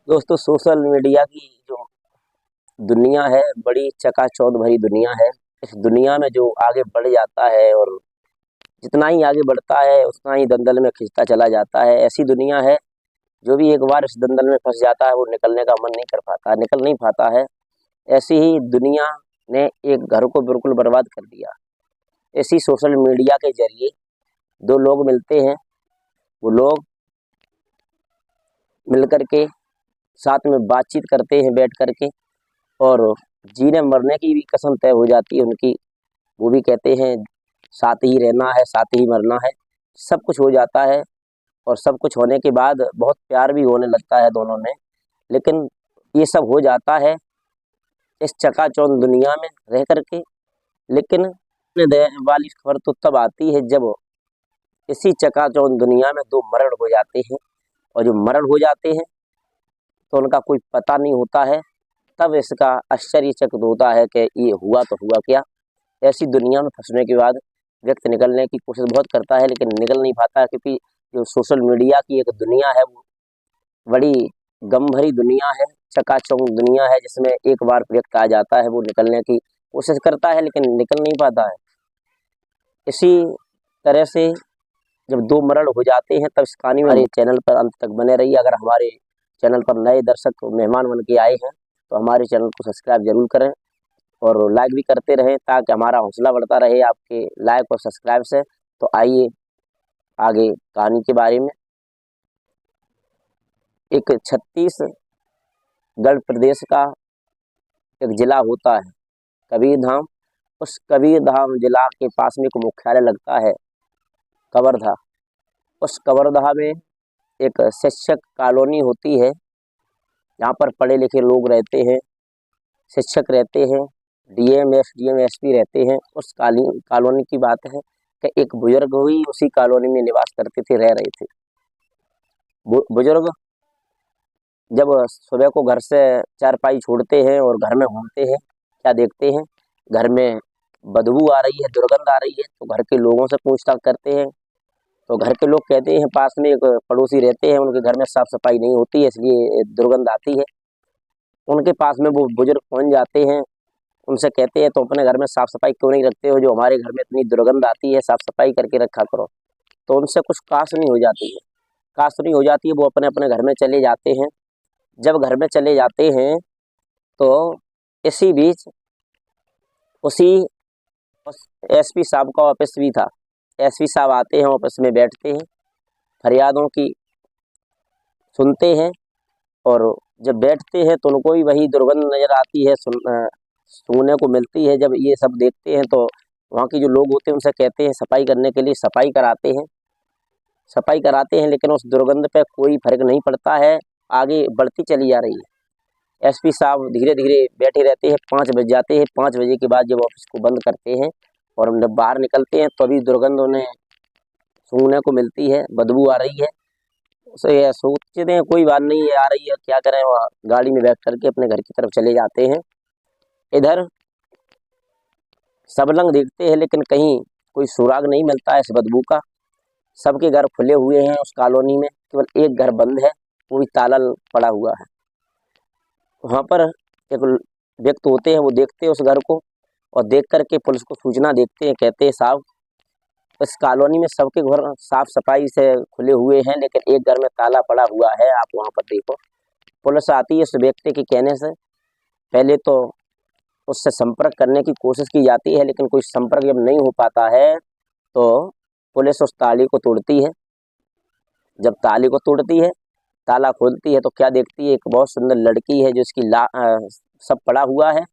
दोस्तों, social media की जो दुनिया है बड़ी चकाचौंध भरी दुनिया है। इस दुनिया में जो आगे बढ़ जाता है और जितना ही आगे बढ़ता है उतना ही दलदल में खिंचता चला जाता है। ऐसी दुनिया है, जो भी एक बार इस दलदल में फंस जाता है वो निकलने का मन नहीं कर पाता, निकल नहीं पाता है। ऐसी ही दुनिया ने एक घर को बिल्कुल बर्बाद कर दिया। इसी सोशल मीडिया के जरिए दो लोग मिलते हैं, वो लोग मिल करके साथ में बातचीत करते हैं बैठ करके, और जीने मरने की भी कसम तय हो जाती है उनकी। वो भी कहते हैं साथ ही रहना है, साथ ही मरना है। सब कुछ हो जाता है और सब कुछ होने के बाद बहुत प्यार भी होने लगता है दोनों में। लेकिन ये सब हो जाता है इस चकाचौंध दुनिया में रह करके। लेकिन दया वाली खबर तो तब आती है जब इसी चकाचौंध दुनिया में दो मरण हो जाते हैं, और जो मरण हो जाते हैं तो उनका कोई पता नहीं होता है। तब इसका आश्चर्यचकित होता है कि ये हुआ तो हुआ क्या। ऐसी दुनिया में फंसने के बाद व्यक्ति निकलने की कोशिश बहुत करता है लेकिन निकल नहीं पाता है, क्योंकि जो सोशल मीडिया की एक दुनिया है वो बड़ी गम भरी दुनिया है, चकाचौंध दुनिया है, जिसमें एक बार व्यक्ति आ जाता है वो निकलने की कोशिश करता है लेकिन निकल नहीं पाता है। इसी तरह से जब दो मरण हो जाते हैं तब इस कहानी में हमारे चैनल पर अंत तक बने रहिए। अगर हमारे चैनल पर नए दर्शक मेहमान बन के आए हैं तो हमारे चैनल को सब्सक्राइब जरूर करें और लाइक भी करते रहें, ताकि हमारा हौसला बढ़ता रहे आपके लाइक और सब्सक्राइब से। तो आइए आगे कहानी के बारे में। एक छत्तीसगढ़ प्रदेश का एक जिला होता है कबीरधाम। उस कबीरधाम जिला के पास में एक मुख्यालय लगता है कवर्धा। उस कवर्धा में एक शिक्षक कॉलोनी होती है, यहाँ पर पढ़े लिखे लोग रहते हैं, शिक्षक रहते हैं, डीएम एसडीएम एसपी रहते हैं। उस कॉलोनी की बात है कि एक बुजुर्ग हुई उसी कॉलोनी में निवास करते थे, रह रहे थे। बुजुर्ग जब सुबह को घर से चारपाई छोड़ते हैं और घर में घूमते हैं, क्या देखते हैं, घर में बदबू आ रही है, दुर्गंध आ रही है। तो घर के लोगों से पूछताछ करते हैं, तो घर के लोग कहते हैं पास में एक पड़ोसी रहते हैं, उनके घर में साफ सफाई नहीं होती है इसलिए दुर्गंध आती है। उनके पास में वो बुजुर्ग पहुंच जाते हैं, उनसे कहते हैं तो अपने घर में साफ सफाई क्यों नहीं रखते हो, जो हमारे घर में इतनी दुर्गंध आती है, साफ सफाई करके रखा करो। तो उनसे कुछ काश नहीं हो जाती है, काश नहीं हो जाती है। वो अपने अपने घर में चले जाते हैं। जब घर में चले जाते हैं तो इसी बीच उसी एसपी साहब का ऑफिस भी था। एसपी साहब आते हैं, ऑफिस में बैठते हैं, फरियादों की सुनते हैं, और जब बैठते हैं तो उनको ही वही दुर्गंध नजर आती है, सुनने को मिलती है। जब ये सब देखते हैं तो वहाँ के जो लोग होते हैं उनसे कहते हैं सफाई करने के लिए, सफाई कराते हैं। सफाई कराते हैं लेकिन उस दुर्गंध पे कोई फर्क नहीं पड़ता है, आगे बढ़ती चली जा रही है। एसपी साहब धीरे धीरे बैठे रहते हैं। 5 बज जाते हैं। 5 बजे के बाद जब ऑफिस को बंद करते हैं और हम जब बाहर निकलते हैं तो अभी दुर्गंध उन्हें सूंघने को मिलती है, बदबू आ रही है। उसे ये सोचते हैं कोई बात नहीं है, आ रही है, क्या करें, वहाँ गाड़ी में बैठ करके अपने घर की तरफ चले जाते हैं। इधर सब लोग देखते हैं लेकिन कहीं कोई सुराग नहीं मिलता है इस बदबू का। सबके घर खुले हुए हैं उस कॉलोनी में, केवल एक घर बंद है, वो भी ताला पड़ा हुआ है। वहाँ पर एक व्यक्ति होते हैं, वो देखते हैं उस घर को और देख करके पुलिस को सूचना देते हैं। कहते हैं साहब, इस कॉलोनी में सबके घर साफ सफाई से खुले हुए हैं लेकिन एक घर में ताला पड़ा हुआ है, आप वहाँ पर देखो। पुलिस आती है। उस व्यक्ति के कहने से पहले तो उससे संपर्क करने की कोशिश की जाती है, लेकिन कोई संपर्क जब नहीं हो पाता है तो पुलिस उस ताले को तोड़ती है। जब ताले को तोड़ती है, ताला खोलती है तो क्या देखती है, एक बहुत सुंदर लड़की है जिसकी सब पड़ा हुआ है।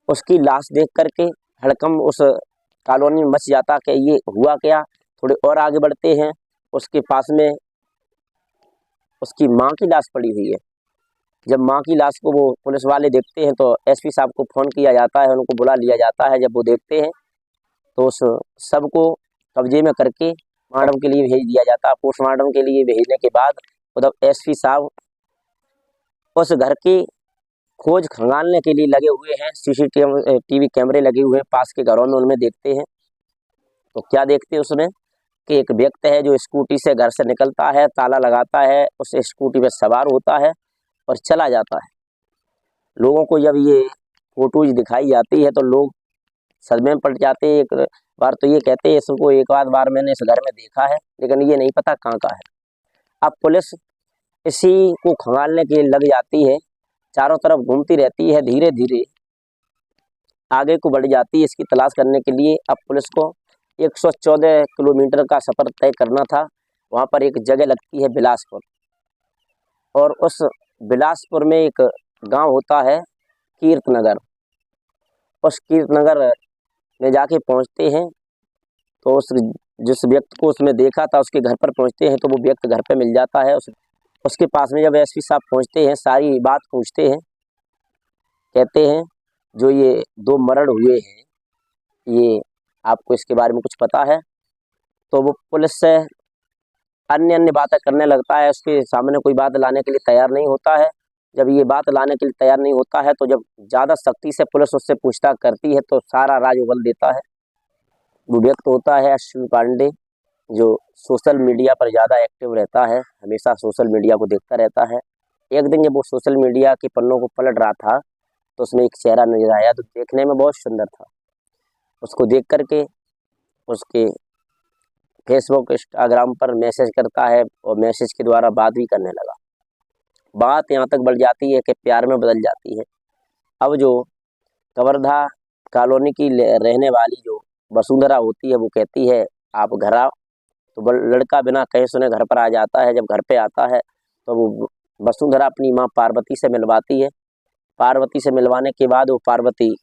उसकी लाश देख करके हड़कंप उस कॉलोनी में मच जाता कि ये हुआ क्या। थोड़े और आगे बढ़ते हैं, उसके पास में उसकी माँ की लाश पड़ी हुई है। जब माँ की लाश को वो पुलिस वाले देखते हैं तो एसपी साहब को फ़ोन किया जाता है, उनको बुला लिया जाता है। जब वो देखते हैं तो उस सब को कब्जे में करके पोस्टमार्टम के लिए भेज दिया जाता है। पोस्टमार्टम के लिए भेजने के बाद उधर एसपी साहब उस घर की खोज खंगालने के लिए लगे हुए हैं। सीसीटीवी कैमरे लगे हुए हैं पास के घरों में, उनमें देखते हैं तो क्या देखते हैं उसमें कि एक व्यक्ति है जो स्कूटी से घर से निकलता है, ताला लगाता है, उस स्कूटी पर सवार होता है और चला जाता है। लोगों को जब ये फोटोज दिखाई जाती है तो लोग सदमे में पड़ जाते हैं। एक बार तो ये कहते हैं इसको एक आध बार मैंने इस घर में देखा है, लेकिन ये नहीं पता कहाँ का है। अब पुलिस इसी को खंगालने के लिए लग जाती है, चारों तरफ घूमती रहती है, धीरे धीरे आगे को बढ़ जाती है इसकी तलाश करने के लिए। अब पुलिस को 114 किलोमीटर का सफ़र तय करना था। वहाँ पर एक जगह लगती है बिलासपुर, और उस बिलासपुर में एक गांव होता है कीर्तनगर। उस कीर्तनगर में जाके पहुँचते हैं तो उस जिस व्यक्ति को उसमें देखा था उसके घर पर पहुँचते हैं तो वो व्यक्ति घर पे मिल जाता है। उसके पास में जब एसपी साहब पहुँचते हैं, सारी बात पूछते हैं, कहते हैं जो ये 2 मर्डर हुए हैं, ये आपको इसके बारे में कुछ पता है? तो वो पुलिस से अन्य अन्य बातें करने लगता है। उसके सामने कोई बात लाने के लिए तैयार नहीं होता है। जब ये बात लाने के लिए तैयार नहीं होता है तो जब ज़्यादा सख्ती से पुलिस उससे पूछताछ करती है तो सारा राज उगल देता है। वो व्यक्ति होता है अश्विनी पांडे, जो सोशल मीडिया पर ज़्यादा एक्टिव रहता है, हमेशा सोशल मीडिया को देखता रहता है। एक दिन जब वो सोशल मीडिया के पन्नों को पलट रहा था तो उसमें एक चेहरा नजर आया, तो देखने में बहुत सुंदर था। उसको देख करके उसके फेसबुक इंस्टाग्राम पर मैसेज करता है और मैसेज के द्वारा बात भी करने लगा। बात यहाँ तक बढ़ जाती है कि प्यार में बदल जाती है। अब जो कवर्धा कॉलोनी की रहने वाली जो वसुंधरा होती है वो कहती है आप घर आओ। तो लड़का बिना कहे सुने घर पर आ जाता है। जब घर पे आता है तो वो वसुंधरा अपनी माँ पार्वती से मिलवाती है। पार्वती से मिलवाने के बाद वो पार्वती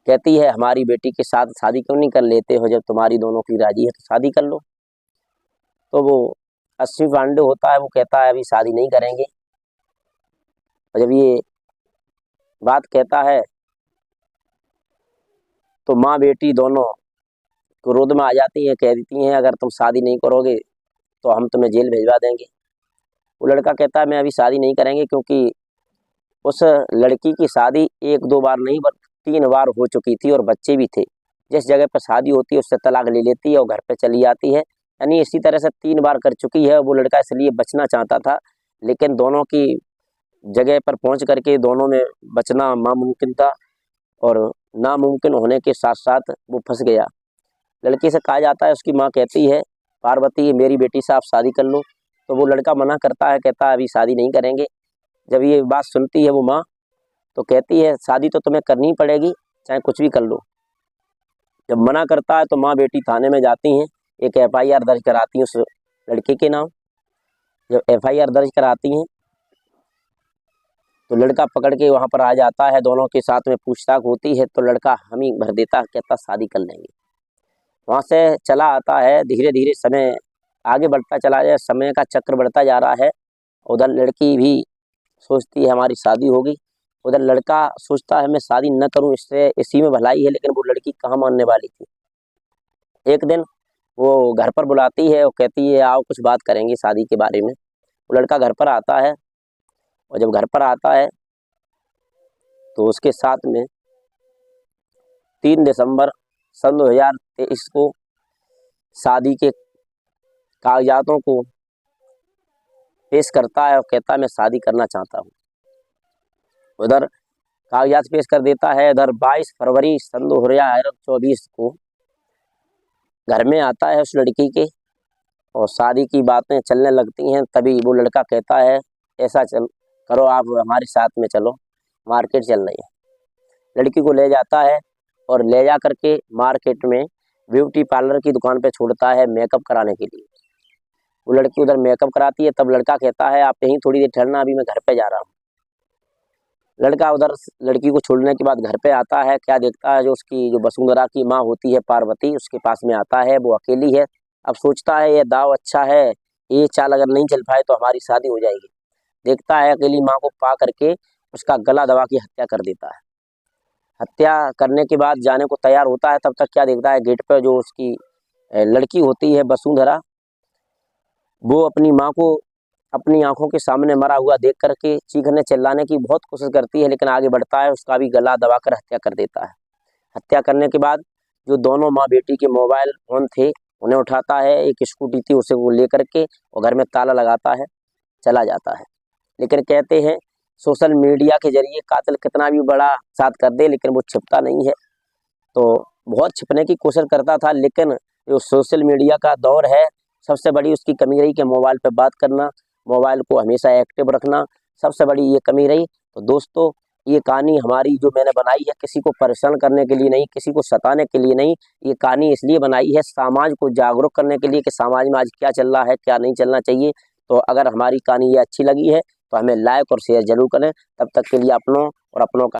कहती है हमारी बेटी के साथ शादी क्यों नहीं कर लेते हो, जब तुम्हारी दोनों की राजी है तो शादी कर लो। तो वो अश्विनी पांडे होता है वो कहता है अभी शादी नहीं करेंगे। और जब ये बात कहता है तो माँ बेटी दोनों क्रोध में आ जाती हैं, कह देती हैं अगर तुम शादी नहीं करोगे तो हम तुम्हें जेल भेजवा देंगे। वो लड़का कहता है मैं अभी शादी नहीं करेंगे, क्योंकि उस लड़की की शादी 1-2 बार नहीं बल्कि 3 बार हो चुकी थी और बच्चे भी थे। जिस जगह पर शादी होती है उससे तलाक ले लेती है और घर पे चली आती है। यानी इसी तरह से 3 बार कर चुकी है। वो लड़का इसलिए बचना चाहता था, लेकिन दोनों की जगह पर पहुंच करके दोनों में बचना नामुमकिन था, और नामुमकिन होने के साथ साथ वो फंस गया। लड़की से कहा जाता है, उसकी माँ कहती है पार्वती मेरी बेटी से आप शादी कर लो। तो वो लड़का मना करता है, कहता है अभी शादी नहीं करेंगे। जब ये बात सुनती है वो माँ तो कहती है शादी तो तुम्हें करनी ही पड़ेगी, चाहे कुछ भी कर लो। जब मना करता है तो माँ बेटी थाने में जाती हैं, एक FIR दर्ज कराती हैं उस लड़के के नाम। जब FIR दर्ज कराती हैं तो लड़का पकड़ के वहाँ पर आ जाता है। दोनों के साथ में पूछताछ होती है तो लड़का हामी भर देता है, कहता शादी कर लेंगे। वहाँ से चला आता है। धीरे धीरे समय आगे बढ़ता चला जाए, समय का चक्र बढ़ता जा रहा है। उधर लड़की भी सोचती है हमारी शादी होगी, उधर लड़का सोचता है मैं शादी न करूं, इससे इसी में भलाई है। लेकिन वो लड़की कहाँ मानने वाली थी। एक दिन वो घर पर बुलाती है और कहती है आओ कुछ बात करेंगे शादी के बारे में। वो लड़का घर पर आता है, और जब घर पर आता है तो उसके साथ में 3 दिसंबर सन 2023 को शादी के कागजातों को पेश करता है और कहता है मैं शादी करना चाहता हूँ। उधर कागजात पेश कर देता है। इधर 22 फरवरी सन 2024 को घर में आता है उस लड़की के, और शादी की बातें चलने लगती हैं। तभी वो लड़का कहता है ऐसा चल करो आप हमारे साथ में चलो, मार्केट चल रही है। लड़की को ले जाता है और ले जा करके मार्केट में ब्यूटी पार्लर की दुकान पे छोड़ता है मेकअप कराने के लिए। वो लड़की उधर मेकअप कराती है। तब लड़का कहता है आप यहीं थोड़ी देर ठहरना, अभी मैं घर पे जा रहा हूँ। लड़का उधर लड़की को छोड़ने के बाद घर पे आता है। क्या देखता है जो उसकी जो वसुंधरा की माँ होती है पार्वती, उसके पास में आता है। वो अकेली है। अब सोचता है ये दाव अच्छा है, ये चाल अगर नहीं चल पाए तो हमारी शादी हो जाएगी। देखता है अकेली माँ को पा करके उसका गला दबा के हत्या कर देता है। हत्या करने के बाद जाने को तैयार होता है, तब तक क्या देखता है गेट पर जो उसकी लड़की होती है वसुंधरा, वो अपनी माँ को अपनी आंखों के सामने मरा हुआ देख करके चीखने चिल्लाने की बहुत कोशिश करती है, लेकिन आगे बढ़ता है, उसका भी गला दबाकर हत्या कर देता है। हत्या करने के बाद जो दोनों माँ बेटी के मोबाइल फोन थे उन्हें उठाता है, एक स्कूटी थी उसे वो ले करके और घर में ताला लगाता है, चला जाता है। लेकिन कहते हैं सोशल मीडिया के जरिए कातिल कितना भी बड़ा साथ कर दे लेकिन वो छिपता नहीं है। तो बहुत छिपने की कोशिश करता था, लेकिन जो सोशल मीडिया का दौर है, सबसे बड़ी उसकी कमी रही कि मोबाइल पे बात करना, मोबाइल को हमेशा एक्टिव रखना, सबसे बड़ी ये कमी रही। तो दोस्तों, ये कहानी हमारी जो मैंने बनाई है किसी को परेशान करने के लिए नहीं, किसी को सताने के लिए नहीं, ये कहानी इसलिए बनाई है समाज को जागरूक करने के लिए कि समाज में आज क्या चल रहा है, क्या नहीं चलना चाहिए। तो अगर हमारी कहानी ये अच्छी लगी है तो हमें लाइक और शेयर जरूर करें। तब तक के लिए अपनों और अपनों का